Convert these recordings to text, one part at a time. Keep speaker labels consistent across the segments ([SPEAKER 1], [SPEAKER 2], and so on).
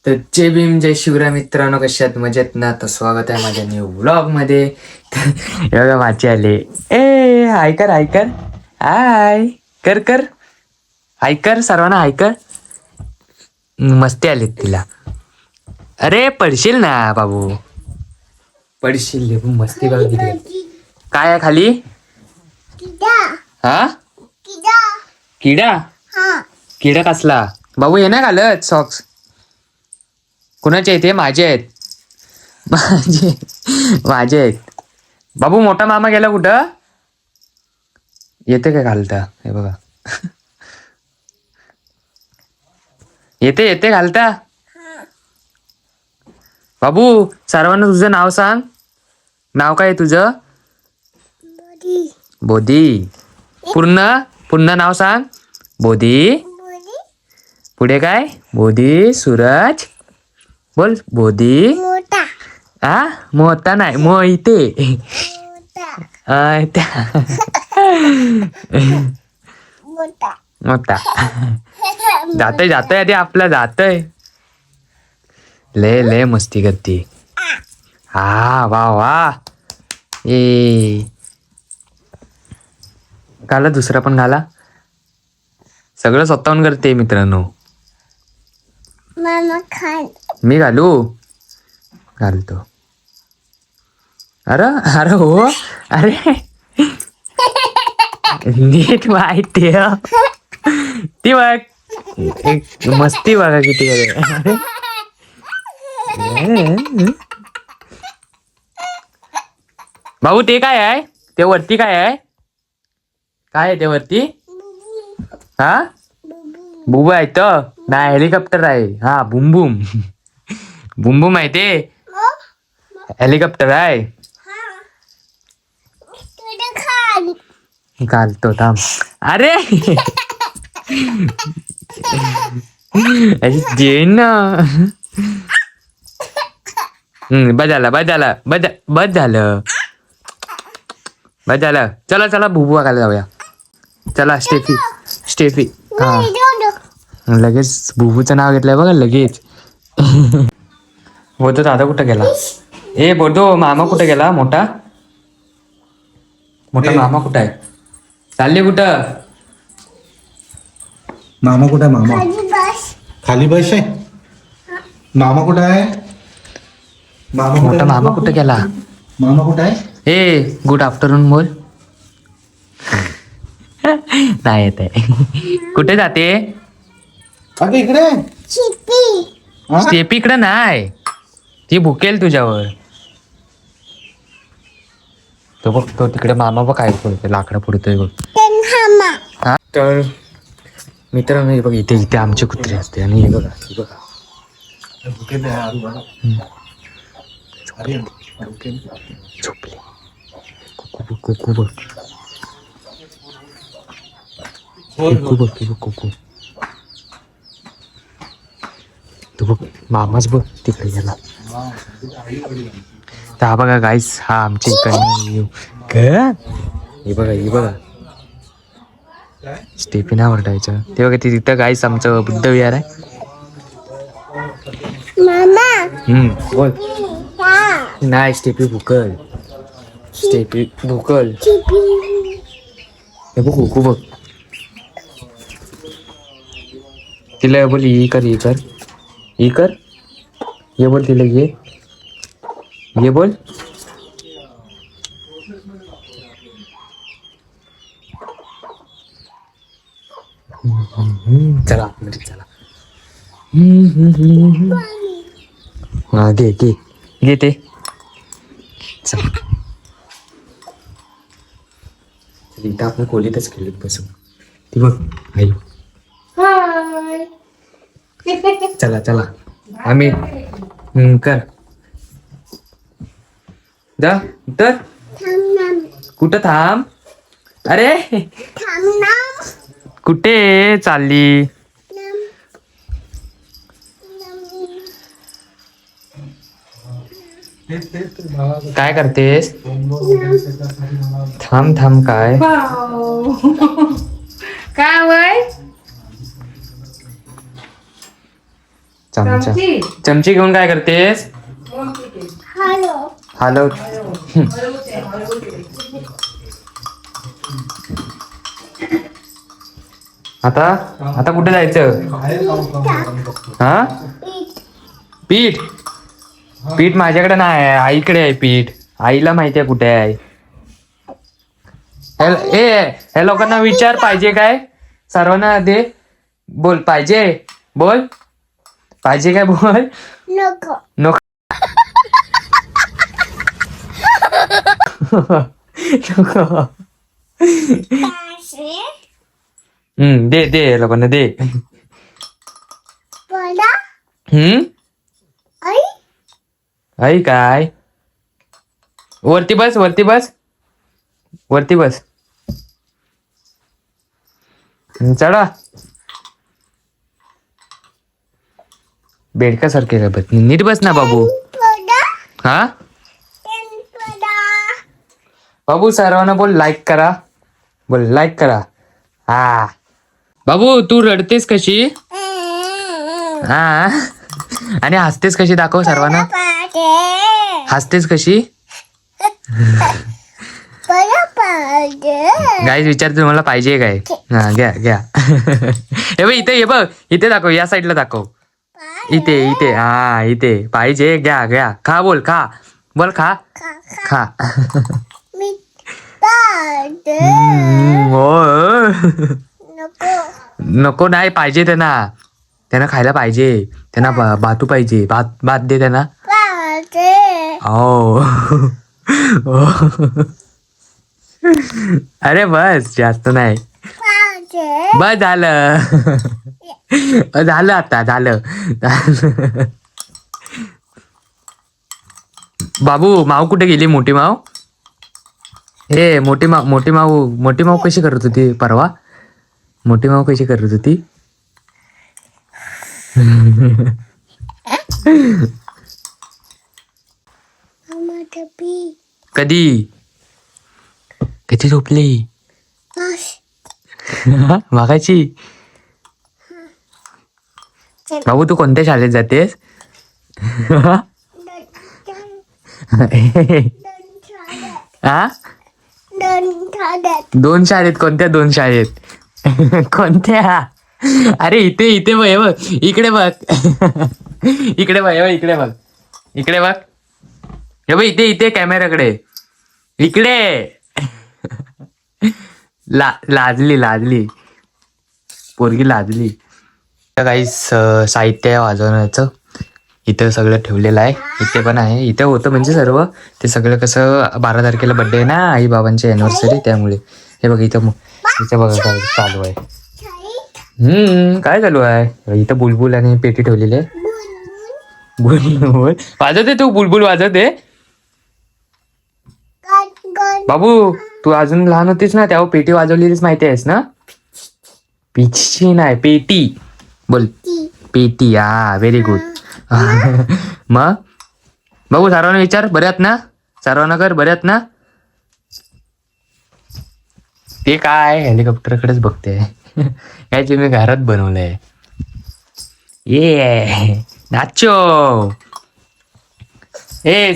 [SPEAKER 1] तर जय भीम जय शिवराय मित्रांनो, कशात मजेत ना? तर स्वागत आहे माझ्या न्यू व्लॉग मध्ये. तर बघा माझे आले. ए हाय कर, हाय कर, हाय कर कर, हाय कर सर्वांना, हाय कर. मस्ती आली तिला. अरे पडशील ना बाबू, पडशील. मस्ती बघ किती. काय आहे खाली? हा किडा. किडा कसला बाबू? हे ना घालत सॉक्स. कुणाचे आहेत? माझे आहेत. माझे माझे आहेत बाबू. मोठा मामा गेला कुठं? येते काय घालता? हे बघा. येते येते घालता. बाबू सर्वांना तुझं नाव सांग. नाव काय आहे तुझं? बोधी. पूर्ण पूर्ण नाव सांग. बोधी. पुढे काय? बोधी सूरज. बोल बोधी. हा मोठा नाही, मो इथे. मोठा जातय जातय आधी आपला जातय. ले ले मस्ती करती. हा वा वा. ए घाला दुसरा पण घाला. सगळं स्वतःहून करते मित्रांनो. मी घालू? घालतो. अरे अरे हो. अरे नीट माहिती ती बघ. एक मस्ती बघा किती करे. भाऊ ते काय आहे? ते वरती काय आहे? काय आहे ते वरती? हा बुबू आहे तर नाही, हेलिकॉप्टर आहे. हा बुम बुम. बुम बुम आहे ते. हेलिकॉप्टर आहे. घालतो थांब. अरे जे ना. बस झालं बस झालं बस झालं बस झालं. चला चला बुबू बघायला जाऊया. चला स्टेफी स्टेफी. हा लगेच बुबूचं नाव घेतलंय बघा लगेच. बोलतो दादा कुठं गेला? ए बोलतो मामा कुठे गेला? मोठा मोठा मामा कुठं आहे? चालले कुठं?
[SPEAKER 2] मामा कुठं आहे? मामा खाली बस आहे. मामा कुठं आहे? मामा
[SPEAKER 1] मोठा मामा कुठं गेला?
[SPEAKER 2] मामा कुठं आहे?
[SPEAKER 1] ए गुड आफ्टरनून बोल. नाही येत आहे. कुठे जाते?
[SPEAKER 2] अगं इकडे.
[SPEAKER 1] स्टेपी इकडे नाही, ती भुकेल तुझ्यावर. तो बघ तो तिकडे मामा बघ काय फोडतोय, लाकडं फोडतोय बघ. हा तर मित्रांनो हे बघ, इथे इथे आमचे कुत्रे असते. आणि हे बघा हे बघा. झोपले. कुकू बघ कुकू बघ. कुकू बघ की बघ कुकू. तो बघ मामाच बघ तिकडे गेला. तर हा बघा गाईस, हा आमच्या इकडनं. हे बघा हे बघा स्टेफी नाही ओरडायचं. ते बघा ते तिथं गाईस आमचं बुद्ध विहार आहे. बोल. नाही स्टेफी भुकल. स्टेफी भुकल. हे बघ कुकू बघ. तिला बोल ही कर ही कर ही कर. ये बोल तिला ये बोल. चला चला. हा घे घे घे ते. चला इथं आपण खोलीतच खेळत बसू. ती बघ आई. चला चला आम्ही कर जा तर. कुठं थांब? अरे कुठे चालली? काय करतेस? थांब थांब काय
[SPEAKER 3] काय वय?
[SPEAKER 1] चांगलं चमचा. चमची घेऊन काय करतेस? हॅलो. आता आता कुठे जायचं? हा पीठ. पीठ माझ्याकडे नाही आहे, आईकडे आहे पीठ. आईला माहिती आहे कुठे आहे. हे लोकांना विचार पाहिजे काय? सर्वांना दे. बोल पाहिजे. बोल पाहिजे काय? बोल नको. नको. दे दे लोकांना दे. आई काय? वरती बस, वरती बस, वरती बस. चढा. बेडकासारखे का बस? नीट बस ना बाबू. हा बाबू, सर्वांना बोल लाईक करा. बोल लाईक करा. हा बाबू, तू रडतेस कशी? हा आणि हसतेस कशी? दाखव सर्वांना. हसतेस कशी? गाईज विचारते तुम्हाला पाहिजे काय? हा घ्या घ्या. हे बघ इथे, हे बघ इथे दाखव, या साईडला दाखव. इथे इथे, हा इथे पाहिजे. घ्या घ्या. खा. बोल खा. बोल खा. खा. नको नाही पाहिजे त्यांना. त्यांना खायला पाहिजे. त्यांना भातू पाहिजे. भात भात दे त्यांना. हो. अरे बस, जास्त नाही. बस झालं. झालं आता झालं. बाबू, माऊ कुठे गेली? मोठी माऊ. हे मोठी माऊ कशी करत होती परवा? मोठी माऊ कशी करत होती? कधी कधी झोपली? मागायची. बाबू, तू कोणत्या शाळेत जातेस? हा 2 शाळेत. कोणत्या 2 शाळेत? कोणत्या? अरे इथे इथे बघ. हे बघ इकडे बघ. इकडे बघ. हे बघ इकडे बघ. इकडे बघ. हे बघ इथे इथे कॅमेराकडे. इकडे. लाजली पोरगी लाजली. काही साहित्य वाजवण्याचं इथं सगळं ठेवलेलं आहे. इथे पण आहे. इथे होतं म्हणजे सर्व. ते सगळं कसं 12 तारखेला बर्थडे आहे ना आई बाबांची अॅनिव्हर्सरी, त्यामुळे. हे बघ इथं बघा काय चालू आहे. काय चालू आहे? इथं बुलबुल आणि पेटी ठेवलेली आहे. बुलबुल वाजवते तू? बुलबुल वाजवते बाबू. तू अजून लहान होतीस ना तेव्हा पेटी वाजवलेलीच माहिती आहेस ना? पिची नाही, पेटी. बोल पेटी. हा व्हेरी गुड. मग बाबू, सर्वांना विचार बऱ्यात ना? सर्वांना कर बऱ्यात ना? ते काय हेलिकॉप्टरकडेच बघते. काय तुम्ही घरात बनवलंय? ये नाचो.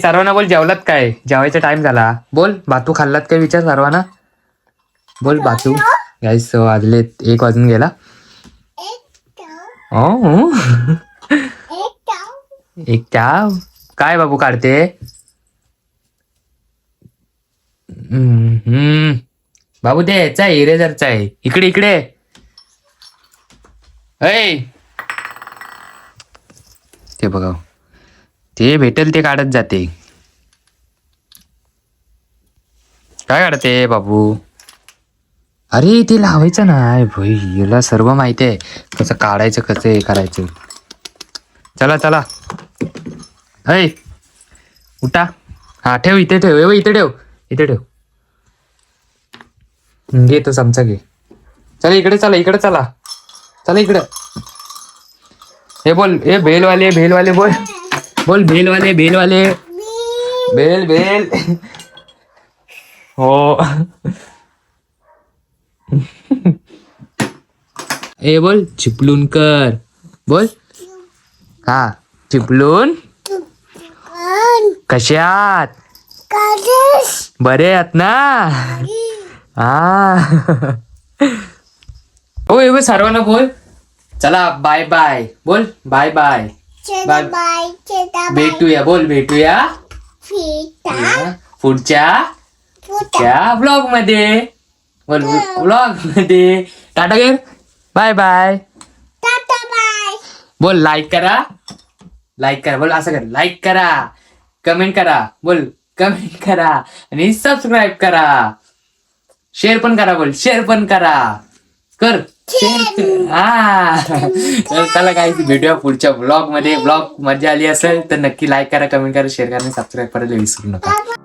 [SPEAKER 1] सर्वांना बोल जेवलात काय? जेवायचा टाइम झाला. बोल भातू खाल्लात काय? विचार सर्वांना. बोल भातू. गाईस वाजलेत 1 वाजून गेला. एक चाव. काय बाबू काढते? बाबू ते याचा आहे, इरेजरचा आहे. इकडे इकडे. ते बघा, ते भेटेल ते काढत जाते. काय काढते बाबू? अरे ते लावायचं नाही भाई. याला सर्व माहिती आहे कसं काढायचं, कसं हे करायचं. चला चला. उठा. हा ठेव इथे ठेव. इथे ठेव. इथे ठेव. घे तो चमचा घे. चला इकडे. चला इकडे. चला चला इकडे. हे बोल. भेलवाले बोल. बोल भेलवाले. भेल. हो. बोल चिपलून कर. बोल हा चिपलून कशात बरे आहात ना हा हो सर्वांना बोल चला बाय बाय बोल बाय बाय बाय भेटूया बोल भेटूया पुढच्या ब्लॉग मध्ये बोल ब्लॉग मध्ये टाटा कर बाय बाय बोल लाईक करा बोल असं कर लाईक करा कमेंट करा बोल कमेंट करा आणि सबस्क्राईब करा शेअर पण करा बोल शेअर पण करा कर शेअर हा चला काय भेटूया पुढच्या ब्लॉग मध्ये ब्लॉग मजा आली असेल तर नक्की लाईक करा कमेंट करा शेअर करा आणि सबस्क्राईब करायला विसरू नका